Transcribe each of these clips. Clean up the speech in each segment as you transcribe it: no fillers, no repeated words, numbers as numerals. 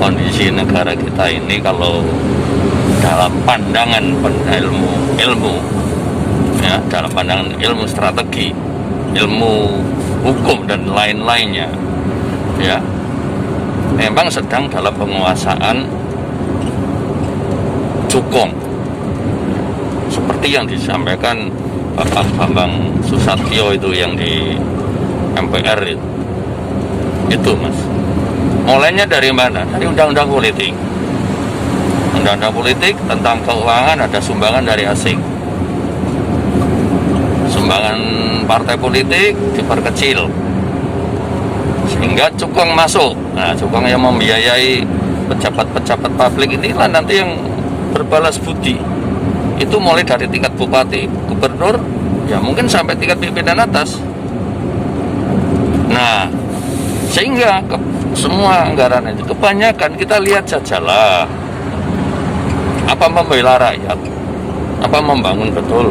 kondisi negara kita ini kalau dalam pandangan ilmu ya, dalam pandangan ilmu strategi, ilmu hukum dan lain-lainnya ya, memang sedang dalam penguasaan cukong seperti yang disampaikan Bapak Bambang Susatyo itu yang di MPR itu Mas. Mulainya dari mana? Dari undang-undang politik. Undang-undang politik tentang keuangan ada sumbangan dari asing. Sumbangan partai politik diperkecil sehingga cukong masuk. Nah, cukong yang membiayai pejabat-pejabat publik inilah nanti yang berbalas budi. Itu mulai dari tingkat bupati, gubernur, ya mungkin sampai tingkat pimpinan atas. Nah, sehingga semua anggaran itu kebanyakan kita lihat sajalah, apa membela rakyat, apa membangun betul.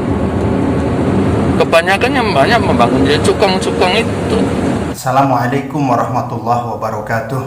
Kebanyakan yang banyak membangun ya cukong-cukong itu. Assalamualaikum warahmatullahi wabarakatuh.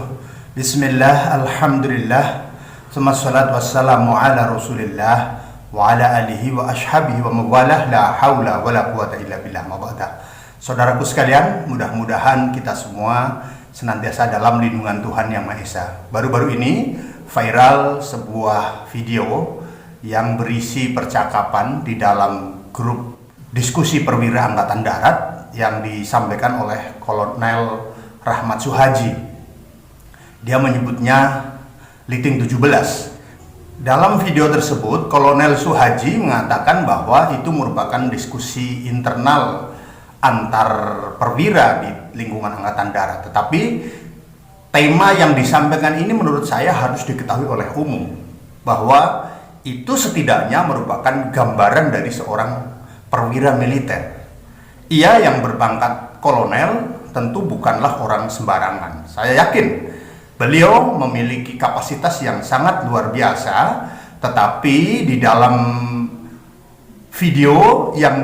Bismillah, alhamdulillah, summassalatu wassalamu ala rasulillah wa ala alihi wa ashabihi wa mawalah, la hawla wa la quwata illa billah mabada. Saudaraku sekalian, mudah-mudahan kita semua senantiasa dalam lindungan Tuhan Yang Maha Esa. Baru-baru ini viral sebuah video yang berisi percakapan di dalam grup diskusi perwira Angkatan Darat yang disampaikan oleh Kolonel Rahmat Suhaji. Dia menyebutnya Liting 17. Dalam video tersebut, Kolonel Suhaji mengatakan bahwa itu merupakan diskusi internal antar perwira di lingkungan Angkatan Darat. Tetapi tema yang disampaikan ini menurut saya harus diketahui oleh umum, bahwa itu setidaknya merupakan gambaran dari seorang perwira militer. Ia yang berpangkat kolonel tentu bukanlah orang sembarangan. Saya yakin beliau memiliki kapasitas yang sangat luar biasa, tetapi di dalam video yang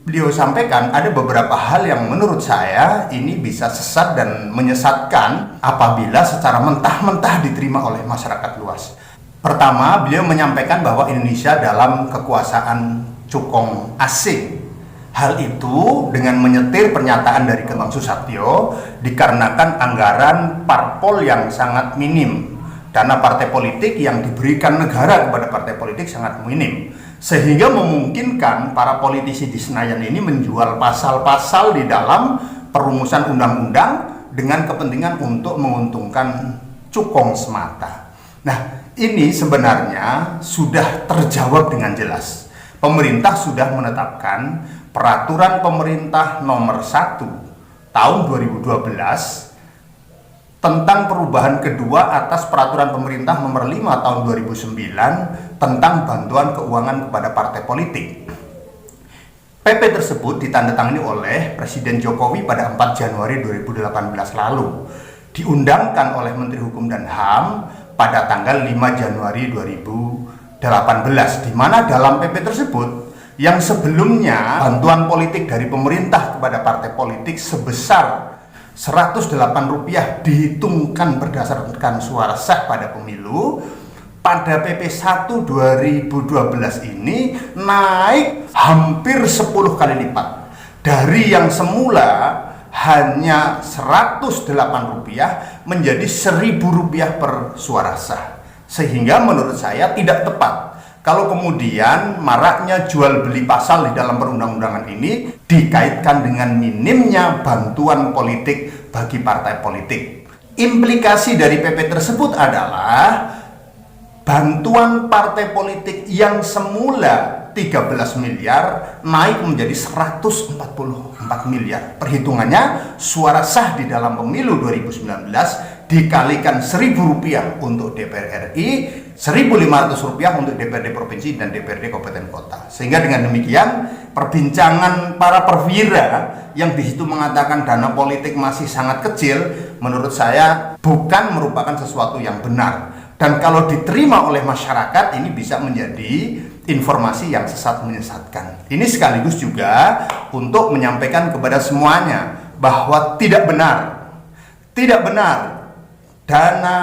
beliau sampaikan ada beberapa hal yang menurut saya ini bisa sesat dan menyesatkan apabila secara mentah-mentah diterima oleh masyarakat luas. Pertama, beliau menyampaikan bahwa Indonesia dalam kekuasaan cukong asing. Hal itu dengan menyetir pernyataan dari Kemang Susatyo dikarenakan anggaran parpol yang sangat minim. Dana partai politik yang diberikan negara kepada partai politik sangat minim, sehingga memungkinkan para politisi di Senayan ini menjual pasal-pasal di dalam perumusan undang-undang dengan kepentingan untuk menguntungkan cukong semata. Nah, ini sebenarnya sudah terjawab dengan jelas. Pemerintah sudah menetapkan Peraturan Pemerintah Nomor 1 Tahun 2012 tentang perubahan kedua atas Peraturan Pemerintah Nomor 5 Tahun 2009 tentang bantuan keuangan kepada partai politik. PP tersebut ditandatangani oleh Presiden Jokowi pada 4 Januari 2018 lalu, diundangkan oleh Menteri Hukum dan HAM pada tanggal 5 Januari 2018, di mana dalam PP tersebut yang sebelumnya bantuan politik dari pemerintah kepada partai politik sebesar Rp108 dihitungkan berdasarkan suara sah pada pemilu, pada PP 1 2012 ini naik hampir 10 kali lipat. Dari yang semula hanya Rp108 menjadi Rp1.000 per suara sah. Sehingga menurut saya tidak tepat kalau kemudian maraknya jual beli pasal di dalam perundang-undangan ini dikaitkan dengan minimnya bantuan politik bagi partai politik. Implikasi dari PP tersebut adalah bantuan partai politik yang semula 13 miliar naik menjadi 144 miliar. Perhitungannya, suara sah di dalam pemilu 2019 dikalikan Rp1.000 untuk DPR RI, Rp1.500 untuk DPRD Provinsi dan DPRD Kabupaten Kota. Sehingga dengan demikian, perbincangan para perwira yang di situ mengatakan dana politik masih sangat kecil, menurut saya bukan merupakan sesuatu yang benar. Dan kalau diterima oleh masyarakat, ini bisa menjadi informasi yang sesat menyesatkan. Ini sekaligus juga untuk menyampaikan kepada semuanya bahwa tidak benar dana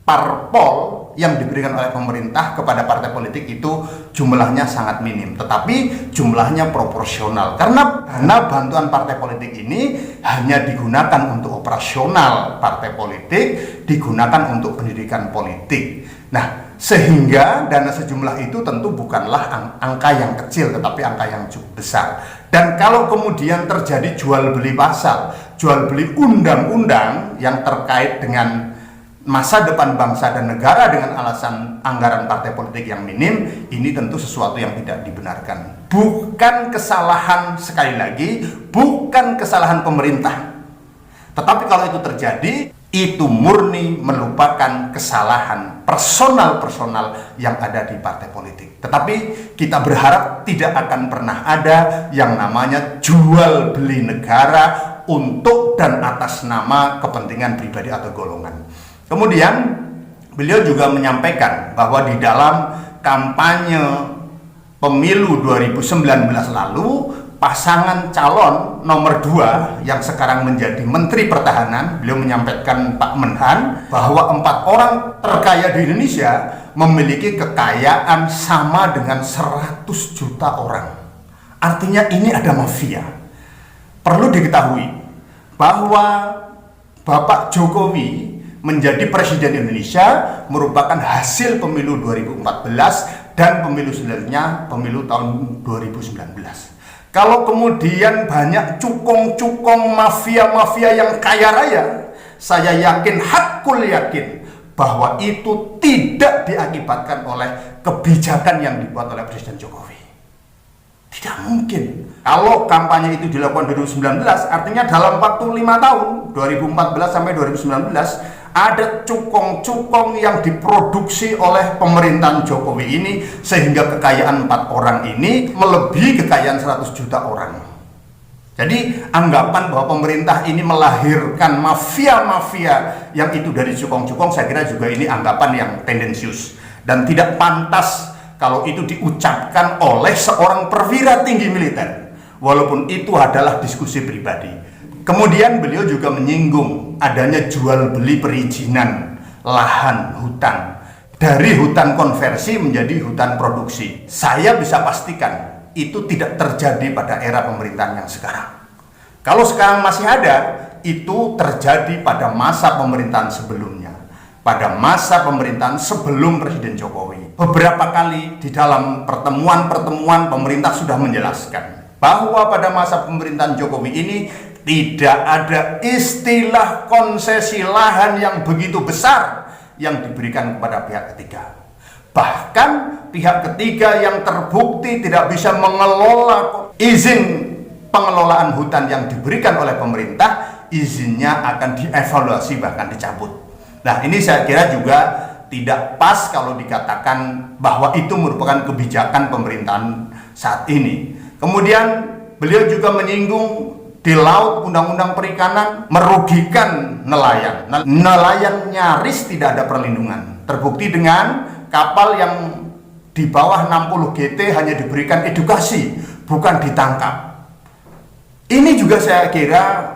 parpol yang diberikan oleh pemerintah kepada partai politik itu jumlahnya sangat minim, tetapi jumlahnya proporsional karena dana bantuan partai politik ini hanya digunakan untuk operasional partai politik, digunakan untuk pendidikan politik. Nah, sehingga dana sejumlah itu tentu bukanlah angka yang kecil, tetapi angka yang cukup besar. Dan kalau kemudian terjadi jual beli pasal, jual beli undang-undang yang terkait dengan masa depan bangsa dan negara dengan alasan anggaran partai politik yang minim, ini tentu sesuatu yang tidak dibenarkan. Bukan kesalahan, sekali lagi, bukan kesalahan pemerintah. Tetapi kalau itu terjadi, itu murni merupakan kesalahan personal-personal yang ada di partai politik. Tetapi kita berharap tidak akan pernah ada yang namanya jual beli negara untuk dan atas nama kepentingan pribadi atau golongan. Kemudian beliau juga menyampaikan bahwa di dalam kampanye pemilu 2019 lalu, pasangan calon nomor 2 yang sekarang menjadi Menteri Pertahanan, beliau menyampaikan Pak Menhan bahwa 4 orang terkaya di Indonesia memiliki kekayaan sama dengan 100 juta orang. Artinya ini ada mafia. Perlu diketahui bahwa Bapak Jokowi menjadi Presiden Indonesia merupakan hasil pemilu 2014 dan pemilu selanjutnya pemilu tahun 2019. Kalau kemudian banyak cukong-cukong mafia-mafia yang kaya raya, saya yakin, hakul yakin bahwa itu tidak diakibatkan oleh kebijakan yang dibuat oleh Presiden Jokowi. Tidak mungkin. Kalau kampanye itu dilakukan 2019, artinya dalam waktu 5 tahun, 2014 sampai 2019, ada cukong-cukong yang diproduksi oleh pemerintahan Jokowi ini, sehingga kekayaan 4 orang ini melebihi kekayaan 100 juta orang. Jadi anggapan bahwa pemerintah ini melahirkan mafia-mafia yang itu dari cukong-cukong, saya kira juga ini anggapan yang tendensius dan tidak pantas kalau itu diucapkan oleh seorang perwira tinggi militer, walaupun itu adalah diskusi pribadi. Kemudian beliau juga menyinggung adanya jual beli perizinan lahan hutan dari hutan konversi menjadi hutan produksi. Saya bisa pastikan itu tidak terjadi pada era pemerintahan yang sekarang. Kalau sekarang masih ada, itu terjadi pada masa pemerintahan sebelumnya, pada masa pemerintahan sebelum Presiden Jokowi. Beberapa kali di dalam pertemuan-pertemuan pemerintah sudah menjelaskan bahwa pada masa pemerintahan Jokowi ini tidak ada istilah konsesi lahan yang begitu besar yang diberikan kepada pihak ketiga. Bahkan pihak ketiga yang terbukti tidak bisa mengelola izin pengelolaan hutan yang diberikan oleh pemerintah, izinnya akan dievaluasi bahkan dicabut. Nah, ini saya kira juga tidak pas kalau dikatakan bahwa itu merupakan kebijakan pemerintahan saat ini. Kemudian beliau juga menyinggung di laut Undang-Undang Perikanan merugikan nelayan. Nelayan nyaris tidak ada perlindungan. Terbukti dengan kapal yang di bawah 60 GT hanya diberikan edukasi, bukan ditangkap. Ini juga saya kira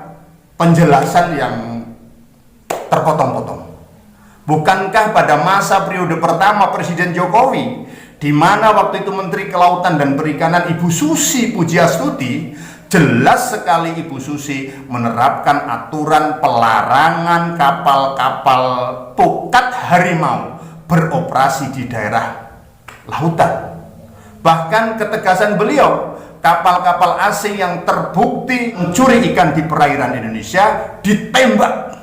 penjelasan yang terpotong-potong. Bukankah pada masa periode pertama Presiden Jokowi, di mana waktu itu Menteri Kelautan dan Perikanan Ibu Susi Pujiastuti, jelas sekali Ibu Susi menerapkan aturan pelarangan kapal-kapal pukat harimau beroperasi di daerah lautan. Bahkan ketegasan beliau, kapal-kapal asing yang terbukti mencuri ikan di perairan Indonesia ditembak.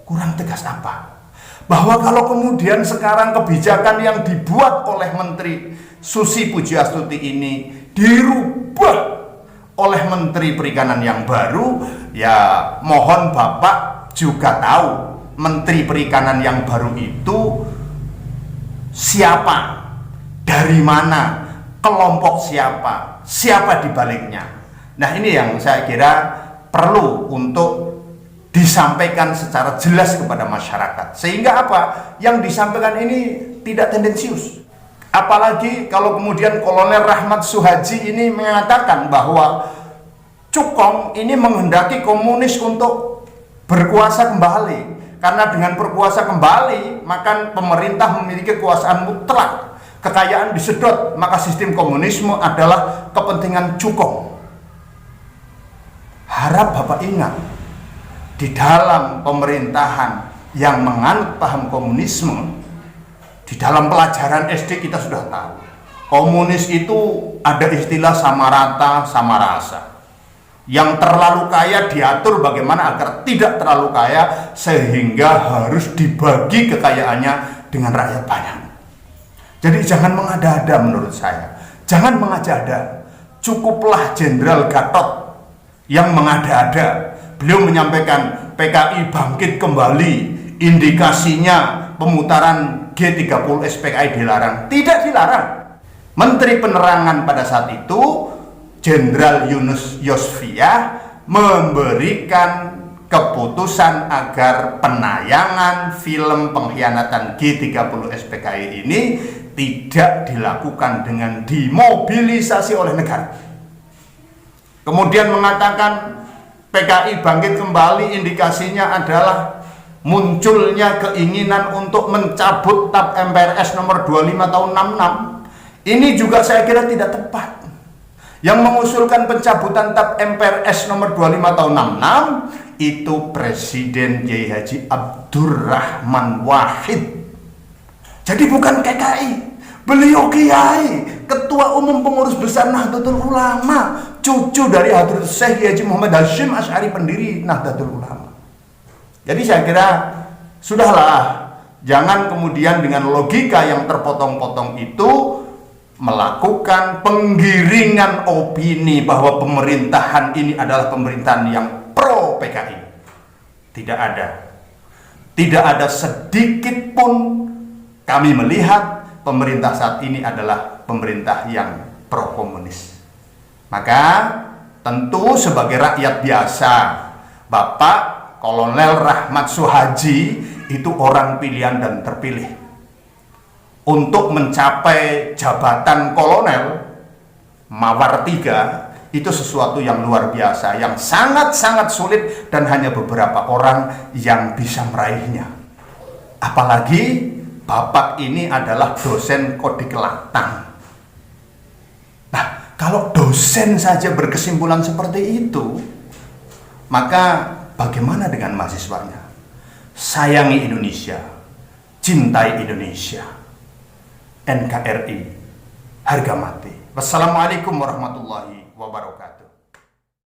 Kurang tegas apa? Bahwa kalau kemudian sekarang kebijakan yang dibuat oleh Menteri Susi Pujiastuti ini dirubah oleh Menteri Perikanan yang baru, ya mohon Bapak juga tahu Menteri Perikanan yang baru itu siapa, dari mana, kelompok siapa, siapa di baliknya. Nah, ini yang saya kira perlu untuk disampaikan secara jelas kepada masyarakat, sehingga apa yang disampaikan ini tidak tendensius. Apalagi kalau kemudian Kolonel Rahmat Suhaji ini mengatakan bahwa cukong ini menghendaki komunis untuk berkuasa kembali, Karena dengan berkuasa kembali, maka pemerintah memiliki kekuasaan mutlak. Kekayaan disedot, maka sistem komunisme adalah kepentingan cukong. Harap Bapak ingat, di dalam pemerintahan yang menganut paham komunisme, di dalam pelajaran SD kita sudah tahu, komunis itu ada istilah sama rata, sama rasa. Yang terlalu kaya diatur bagaimana agar tidak terlalu kaya, sehingga harus dibagi kekayaannya dengan rakyat banyak. Jadi jangan mengada-ada menurut saya. Jangan mengada-ada. Cukuplah Jenderal Gatot yang mengada-ada. Beliau menyampaikan PKI bangkit kembali, indikasinya pemutaran G30 SPKI dilarang. Tidak dilarang. Menteri Penerangan pada saat itu, Jenderal Yunus Yosvia, memberikan keputusan agar penayangan film pengkhianatan G30 SPKI ini tidak dilakukan dengan dimobilisasi oleh negara. Kemudian mengatakan PKI bangkit kembali, indikasinya adalah munculnya keinginan untuk mencabut TAP MPRS nomor 25 tahun 66. Ini juga saya kira tidak tepat. Yang mengusulkan pencabutan TAP MPRS nomor 25 tahun 66 itu Presiden Kiai Haji Abdurrahman Wahid. Jadi bukan KKI, beliau Kiai, Ketua Umum Pengurus Besar Nahdlatul Ulama, cucu dari Hadratus Syekh Kiai Haji Muhammad Hasyim Asy'ari, pendiri Nahdlatul Ulama. Jadi saya kira sudahlah, jangan kemudian dengan logika yang terpotong-potong itu melakukan penggiringan opini bahwa pemerintahan ini adalah pemerintahan yang pro PKI. Tidak ada. Tidak ada sedikit pun kami melihat pemerintah saat ini adalah pemerintah yang pro komunis. Maka tentu sebagai rakyat biasa, Bapak Kolonel Rahmat Suhaji itu orang pilihan dan terpilih untuk mencapai jabatan kolonel Mawar 3. Itu sesuatu yang luar biasa, yang sangat-sangat sulit dan hanya beberapa orang yang bisa meraihnya. Apalagi Bapak ini adalah dosen Kodik Latang. Nah, kalau dosen saja berkesimpulan seperti itu, maka bagaimana dengan mahasiswanya? Sayangi Indonesia, cintai Indonesia. NKRI, harga mati. Wassalamualaikum warahmatullahi wabarakatuh.